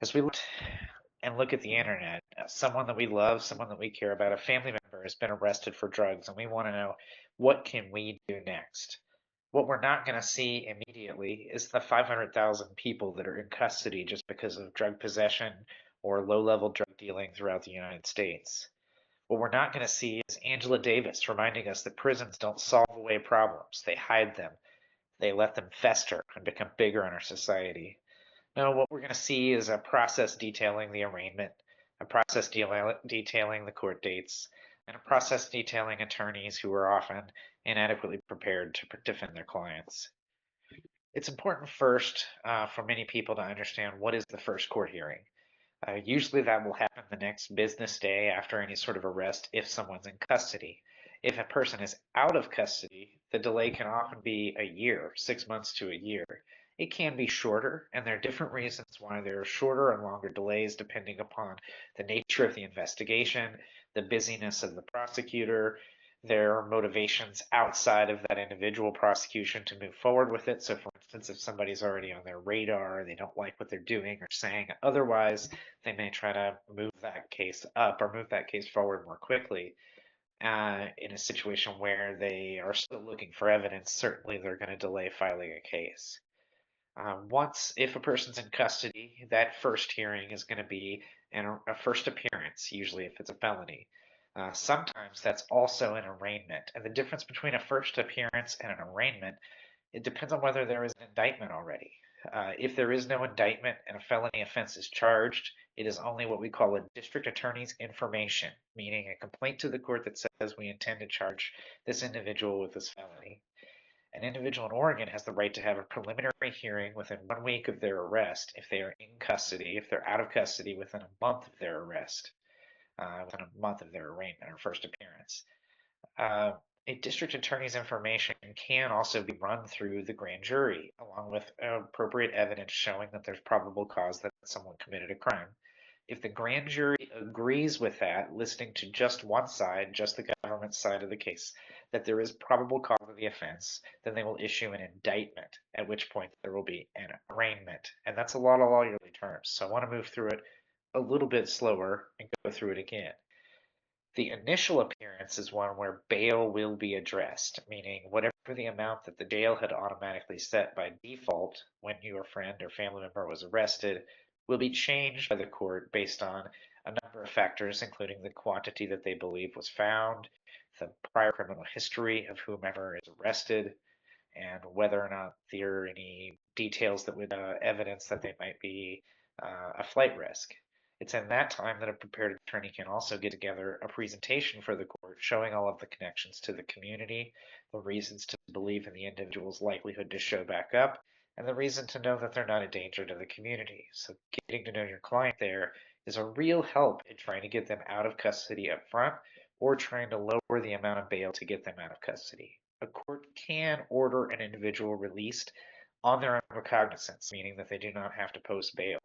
As we look at the internet, someone that we love, someone that we care about, a family member has been arrested for drugs, and we want to know what can we do next. What we're not going to see immediately is the 500,000 people that are in custody just because of drug possession or low-level drug dealing throughout the United States. What we're not going to see is Angela Davis reminding us that prisons don't solve away problems. They hide them. They let them fester and become bigger in our society. No, what we're going to see is a process detailing the arraignment, a process detailing the court dates, and a process detailing attorneys who are often inadequately prepared to defend their clients. It's important first for many people to understand what is the first court hearing. Usually that will happen the next business day after any sort of arrest if someone's in custody. If a person is out of custody, the delay can often be a year, 6 months to a year. It can be shorter, and there are different reasons why there are shorter and longer delays depending upon the nature of the investigation, the busyness of the prosecutor, their motivations outside of that individual prosecution to move forward with it. So, for instance, if somebody's already on their radar, they don't like what they're doing or saying otherwise, they may try to move that case up or move that case forward more quickly. In a situation where they are still looking for evidence, certainly they're going to delay filing a case. If a person's in custody, that first hearing is going to be a first appearance, usually if it's a felony. Sometimes that's also an arraignment. And the difference between a first appearance and an arraignment, it depends on whether there is an indictment already. If there is no indictment and a felony offense is charged, it is only what we call a district attorney's information, meaning a complaint to the court that says we intend to charge this individual with this felony. An individual in Oregon has the right to have a preliminary hearing within 1 week of their arrest if they are in custody, if they're out of custody within a month of their arrest, within a month of their arraignment or first appearance. A district attorney's information can also be run through the grand jury, along with appropriate evidence showing that there's probable cause that someone committed a crime. If the grand jury agrees with that, listening to just one side, just the government side of the case, that there is probable cause of the offense, then they will issue an indictment, at which point there will be an arraignment. And that's a lot of lawyerly terms, so I want to move through it a little bit slower and go through it again. The initial appearance is one where bail will be addressed, meaning whatever the amount that the jail had automatically set by default when your friend or family member was arrested will be changed by the court based on a number of factors, including the quantity that they believe was found, the prior criminal history of whomever is arrested, and whether or not there are any details that would evidence that they might be a flight risk. It's in that time that a prepared attorney can also get together a presentation for the court showing all of the connections to the community, the reasons to believe in the individual's likelihood to show back up, and the reason to know that they're not a danger to the community. So getting to know your client there is a real help in trying to get them out of custody up front or trying to lower the amount of bail to get them out of custody. A court can order an individual released on their own recognizance, meaning that they do not have to post bail.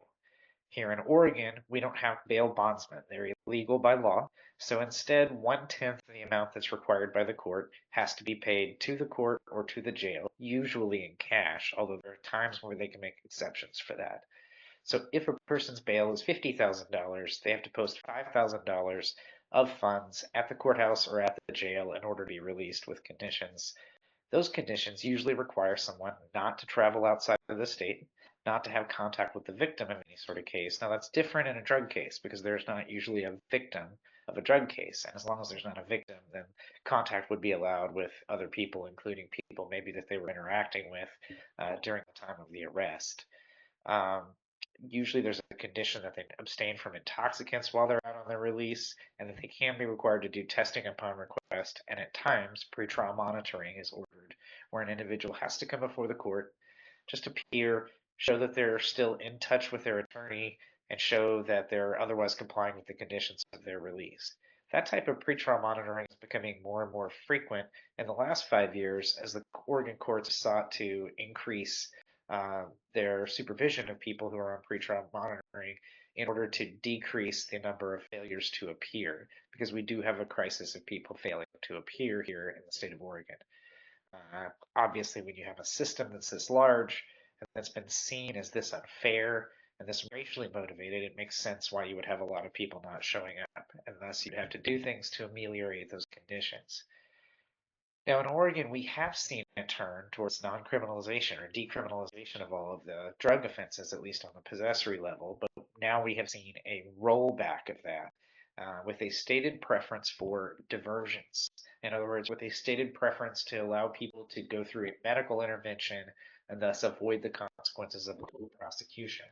Here in Oregon, we don't have bail bondsmen. They're illegal by law. So instead, 1/10 of the amount that's required by the court has to be paid to the court or to the jail, usually in cash, although there are times where they can make exceptions for that. So if a person's bail is $50,000, they have to post $5,000 of funds at the courthouse or at the jail in order to be released with conditions. Those conditions usually require someone not to travel outside of the state, not to have contact with the victim of any sort of case. Now, that's different in a drug case because there's not usually a victim of a drug case. And as long as there's not a victim, then contact would be allowed with other people, including people maybe that they were interacting with during the time of the arrest. Um, Usually there's a condition that they abstain from intoxicants while they're out on their release, and that they can be required to do testing upon request, and at times pretrial monitoring is ordered, where an individual has to come before the court, just appear, show that they're still in touch with their attorney, and show that they're otherwise complying with the conditions of their release. That type of pretrial monitoring is becoming more and more frequent in the last 5 years as the Oregon courts sought to increase their supervision of people who are on pretrial monitoring in order to decrease the number of failures to appear, because we do have a crisis of people failing to appear here in the state of Oregon. Obviously, when you have a system that's this large and that's been seen as this unfair, And this racially motivated, it makes sense why you would have a lot of people not showing up, and thus you'd have to do things to ameliorate those conditions. Now, in Oregon, we have seen a turn towards non-criminalization or decriminalization of all of the drug offenses, at least on the possessory level, but now we have seen a rollback of that with a stated preference for diversions. In other words, with a stated preference to allow people to go through a medical intervention and thus avoid the consequences of legal prosecution.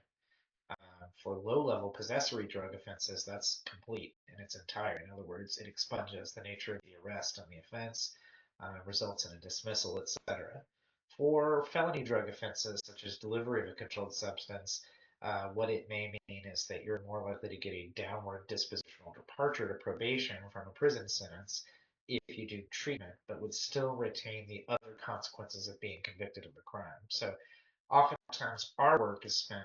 For low-level possessory drug offenses, that's complete in its entirety. In other words, it expunges the nature of the arrest on the offense, results in a dismissal, etc. For felony drug offenses, such as delivery of a controlled substance, what it may mean is that you're more likely to get a downward dispositional departure to probation from a prison sentence if you do treatment, but would still retain the other consequences of being convicted of a crime. So oftentimes, our work is spent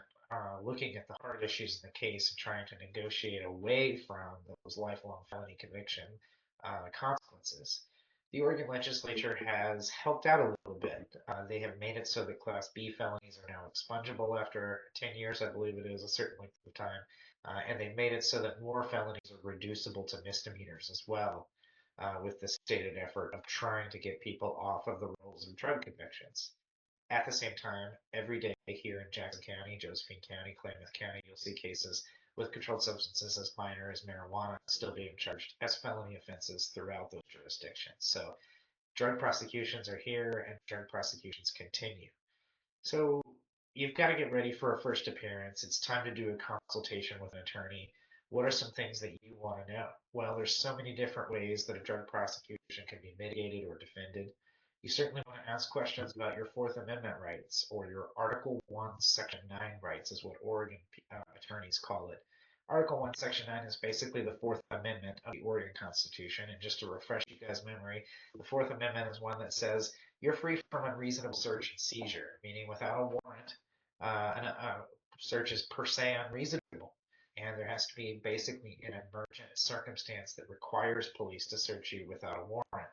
looking at the hard issues in the case and trying to negotiate away from those lifelong felony conviction consequences. The Oregon legislature has helped out a little bit. They have made it so that Class B felonies are now expungible after 10 years, I believe it is, a certain length of time. And they've made it so that more felonies are reducible to misdemeanors as well, with the stated effort of trying to get people off of the rolls of drug convictions. At the same time, every day here in Jackson County, Josephine County, Klamath County, you'll see cases with controlled substances as minor as marijuana still being charged as felony offenses throughout those jurisdictions. So drug prosecutions are here and drug prosecutions continue. So you've got to get ready for a first appearance. It's time to do a consultation with an attorney. What are some things that you want to know? Well, there's so many different ways that a drug prosecution can be mitigated or defended. You certainly want to ask questions about your Fourth Amendment rights or your Article 1, Section 9 rights, is what Oregon attorneys call it. Article 1, Section 9 is basically the Fourth Amendment of the Oregon Constitution. And just to refresh you guys' memory, the Fourth Amendment is one that says you're free from unreasonable search and seizure, meaning without a warrant, a search is per se unreasonable. And there has to be basically an emergent circumstance that requires police to search you without a warrant.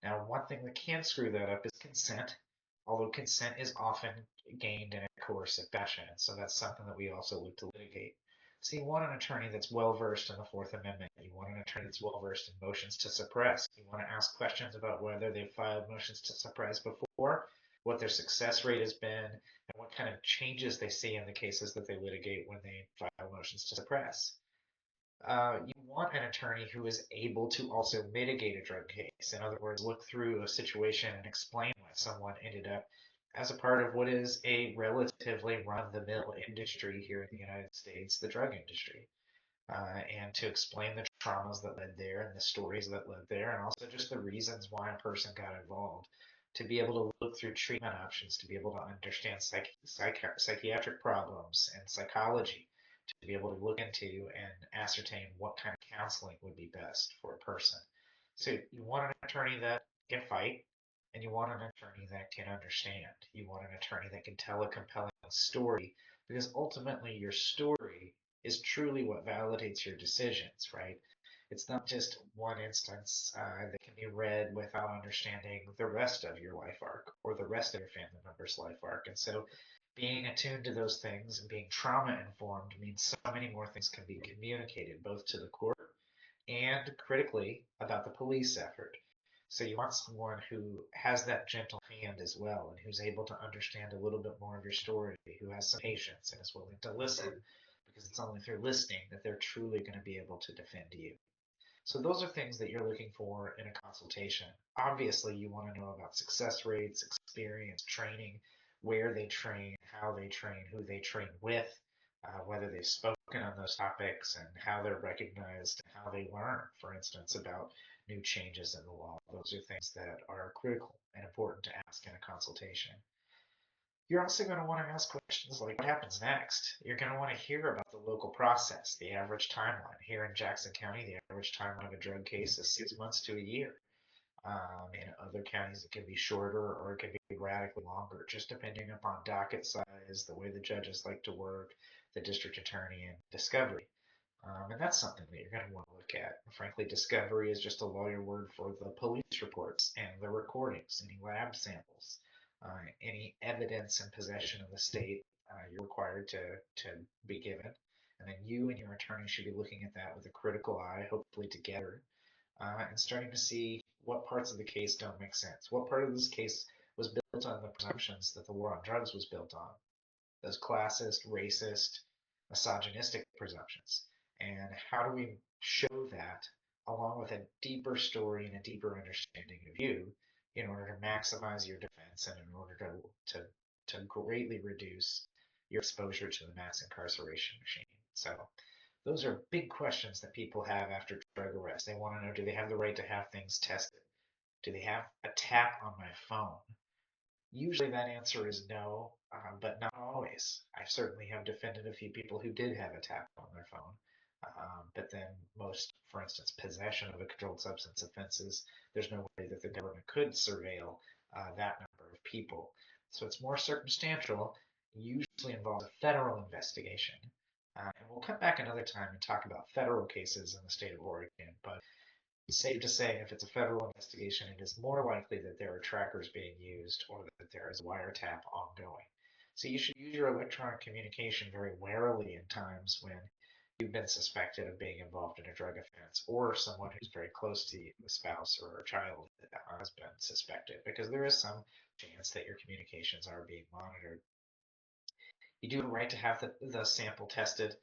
Now, one thing that can screw that up is consent, although consent is often gained in a coercive fashion. So that's something that we also look to litigate. So you want an attorney that's well versed in the Fourth Amendment. You want an attorney that's well versed in motions to suppress. You want to ask questions about whether they've filed motions to suppress before, what their success rate has been, and what kind of changes they see in the cases that they litigate when they file motions to suppress. You want an attorney who is able to also mitigate a drug case. In other words, look through a situation and explain why someone ended up as a part of what is a relatively run-the-mill industry here in the United States, the drug industry, and to explain the traumas that led there and the stories that led there, and also just the reasons why a person got involved. To be able to look through treatment options, to be able to understand psychiatric problems and psychology, to be able to look into and ascertain what kind of counseling would be best for a person. So you want an attorney that can fight, and you want an attorney that can understand. You want an attorney that can tell a compelling story, because ultimately your story is truly what validates your decisions, right? It's not just one instance that can be read without understanding the rest of your life arc or the rest of your family member's life arc. And so being attuned to those things and being trauma informed means so many more things can be communicated both to the court and critically about the police effort. So you want someone who has that gentle hand as well and who's able to understand a little bit more of your story, who has some patience and is willing to listen, because it's only through listening that they're truly going to be able to defend you. So those are things that you're looking for in a consultation. Obviously, you want to know about success rates, experience, training, where they train, how they train, who they train with, whether they've spoken on those topics, and how they're recognized, and how they learn, for instance, about new changes in the law. Those are things that are critical and important to ask in a consultation. You're also going to want to ask questions like what happens next? You're going to want to hear about the local process, the average timeline. Here in Jackson County, the average timeline of a drug case is 6 months to a year. In other counties, it can be shorter or it can be radically longer, just depending upon docket size, the way the judges like to work, the district attorney, and discovery. And that's something that you're going to want to look at. Frankly, discovery is just a lawyer word for the police reports and the recordings, any lab samples, any evidence in possession of the state you're required to be given. And then you and your attorney should be looking at that with a critical eye, hopefully together, and starting to see what parts of the case don't make sense. What part of this case was built on the presumptions that the war on drugs was built on? Those classist, racist, misogynistic presumptions. And how do we show that along with a deeper story and a deeper understanding of you in order to maximize your defense and in order to greatly reduce your exposure to the mass incarceration machine? So those are big questions that people have after drug arrest. They want to know, do they have the right to have things tested? Do they have a tap on my phone? Usually that answer is no, but not always. I certainly have defended a few people who did have a tap on their phone. But then most, for instance, possession of a controlled substance offenses, there's no way that the government could surveil that number of people. So it's more circumstantial, usually involves a federal investigation. And we'll come back another time and talk about federal cases in the state of Oregon, but safe to say, if it's a federal investigation, it is more likely that there are trackers being used or that there is a wiretap ongoing. So you should use your electronic communication very warily in times when you've been suspected of being involved in a drug offense or someone who's very close to you, a spouse or a child that has been suspected, because there is some chance that your communications are being monitored. You do have a right to have the sample tested.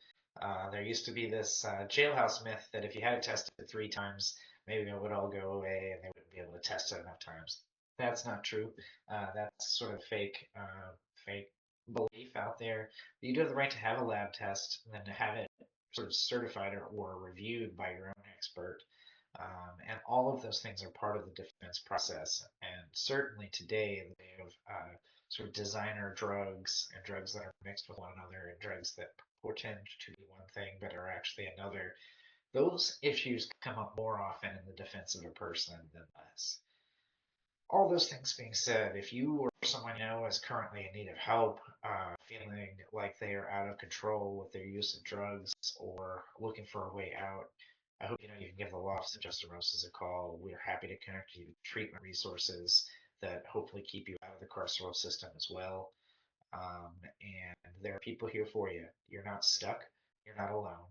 There used to be this jailhouse myth that if you had it tested 3 times, maybe it would all go away and they wouldn't be able to test it enough times. That's not true. That's sort of fake belief out there. You do have the right to have a lab test and then to have it sort of certified or reviewed by your own expert. And all of those things are part of the defense process. And certainly today, in the day of sort of designer drugs and drugs that are mixed with one another and drugs that portend to be one thing but are actually another, those issues come up more often in the defense of a person than less. All those things being said, if you or someone you know is currently in need of help, feeling like they are out of control with their use of drugs or looking for a way out, I hope you know you can give the law office of Justin Rosas a call. We're happy to connect you with treatment resources that hopefully keep you out of the carceral system as well. And there are people here for you. You're not stuck. You're not alone.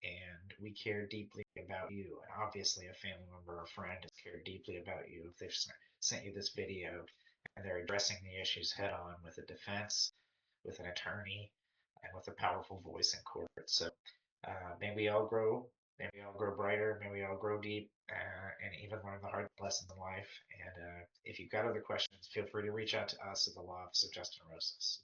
And we care deeply about you. And obviously, a family member or friend has cared deeply about you if they've sent you this video and they're addressing the issues head on with a defense, with an attorney, and with a powerful voice in court. So may we all grow. May we all grow brighter. May we all grow deep and even learn the hard lessons in life. And if you've got other questions, feel free to reach out to us at the Law Office of Justin Rosas.